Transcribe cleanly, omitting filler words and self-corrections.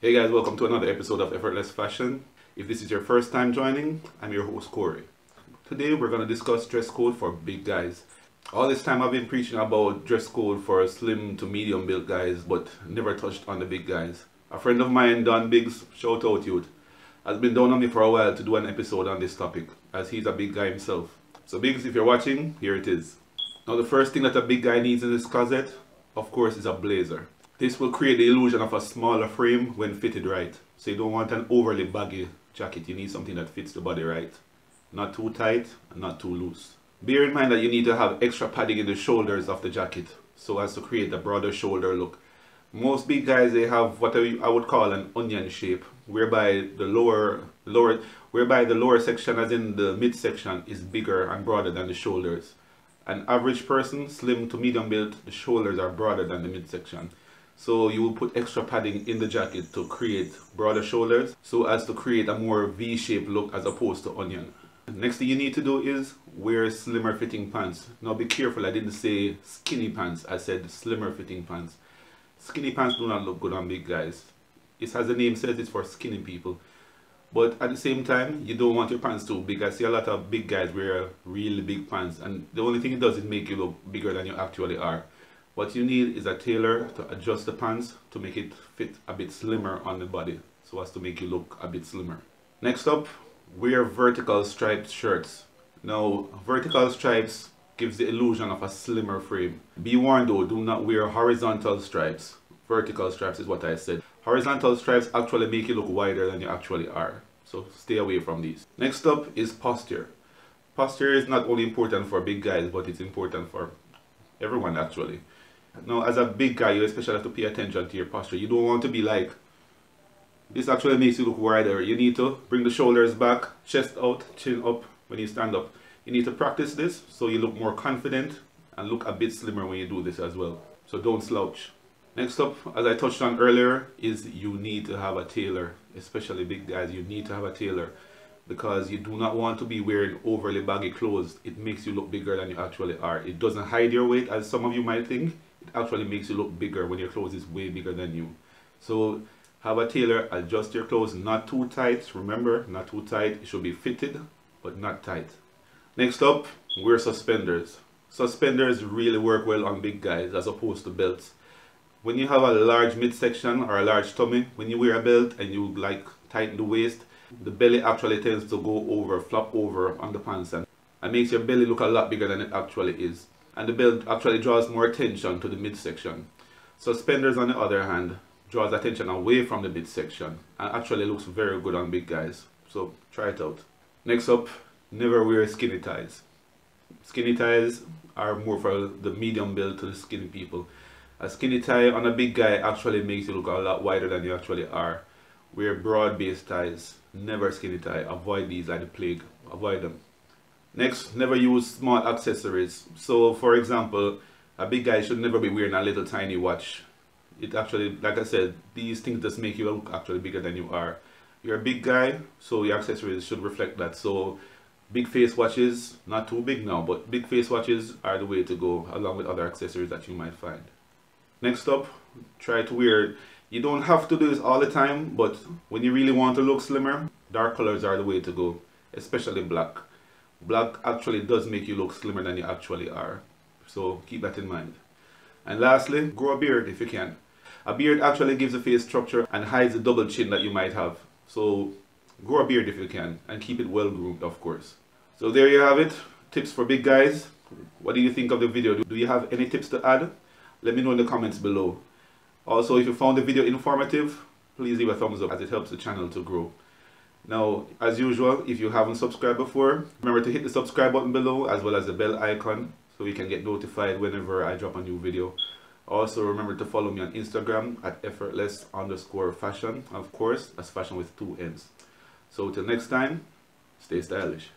Hey guys, welcome to another episode of Effortless Fashion. If this is your first time joining, I'm your host Corey. Today we're going to discuss dress code for big guys. All this time I've been preaching about dress code for slim to medium built guys, but never touched on the big guys. A friend of mine, Don Biggs, shout out youth, has been down on me for a while to do an episode on this topic, as he's a big guy himself. So Biggs, if you're watching, here it is. Now the first thing that a big guy needs in his closet, of course, is a blazer. This will create the illusion of a smaller frame when fitted right. So you don't want an overly baggy jacket, you need something that fits the body right. Not too tight and not too loose. Bear in mind that you need to have extra padding in the shoulders of the jacket so as to create a broader shoulder look. Most big guys, they have what I would call an onion shape, whereby the lower section, as in the midsection, is bigger and broader than the shoulders. An average person, slim to medium built, the shoulders are broader than the midsection. So you will put extra padding in the jacket to create broader shoulders so as to create a more V-shaped look as opposed to onion. Next thing you need to do is wear slimmer fitting pants. Now be careful, I didn't say skinny pants, I said slimmer fitting pants. Skinny pants do not look good on big guys. It's as the name says, it's for skinny people. But at the same time, you don't want your pants too big. I see a lot of big guys wear really big pants, and the only thing it does is make you look bigger than you actually are. What you need is a tailor to adjust the pants to make it fit a bit slimmer on the body, so as to make you look a bit slimmer. Next up, wear vertical striped shirts. Now, vertical stripes gives the illusion of a slimmer frame. Be warned though, do not wear horizontal stripes. Vertical stripes is what I said. Horizontal stripes actually make you look wider than you actually are, so stay away from these. Next up is posture. Posture is not only important for big guys, but it's important for everyone actually. Now, as a big guy, you especially have to pay attention to your posture. You don't want to be like, this actually makes you look wider. You need to bring the shoulders back, chest out, chin up when you stand up. You need to practice this so you look more confident and look a bit slimmer when you do this as well. So don't slouch. Next up, as I touched on earlier, is you need to have a tailor. Especially big guys, you need to have a tailor, because you do not want to be wearing overly baggy clothes. It makes you look bigger than you actually are. It doesn't hide your weight, as some of you might think. It actually makes you look bigger when your clothes is way bigger than you. So have a tailor adjust your clothes, not too tight. Remember, not too tight. It should be fitted, but not tight. Next up, wear suspenders. Suspenders really work well on big guys as opposed to belts. When you have a large midsection or a large tummy, when you wear a belt and you like tighten the waist, the belly actually tends to go over, flop over on the pants, and makes your belly look a lot bigger than it actually is. And the belt actually draws more attention to the midsection. Suspenders, on the other hand, draws attention away from the midsection and actually looks very good on big guys. So try it out. Next up, never wear skinny ties. Skinny ties are more for the medium build to the skinny people. A skinny tie on a big guy actually makes you look a lot wider than you actually are. Wear broad base ties, never skinny tie. Avoid these like the plague. Avoid them. Next, never use small accessories. So for example, a big guy should never be wearing a little tiny watch. It actually, like I said, these things just make you look actually bigger than you are. You're a big guy, so your accessories should reflect that. So big face watches, not too big now, but big face watches are the way to go, along with other accessories that you might find. Next up, try to wear, you don't have to do this all the time, but when you really want to look slimmer, dark colors are the way to go, especially black. Black actually does make you look slimmer than you actually are, so keep that in mind. And lastly, grow a beard if you can. A beard actually gives a face structure and hides the double chin that you might have. So grow a beard if you can, and keep it well groomed, of course. So there you have it, tips for big guys. What do you think of the video? Do you have any tips to add? Let me know in the comments below. Also, if you found the video informative, please leave a thumbs up as it helps the channel to grow. Now, as usual, if you haven't subscribed before, remember to hit the subscribe button below as well as the bell icon so you can get notified whenever I drop a new video. Also, remember to follow me on Instagram at effortless_fashion. Of course, that's fashion with 2 N's. So till next time, stay stylish.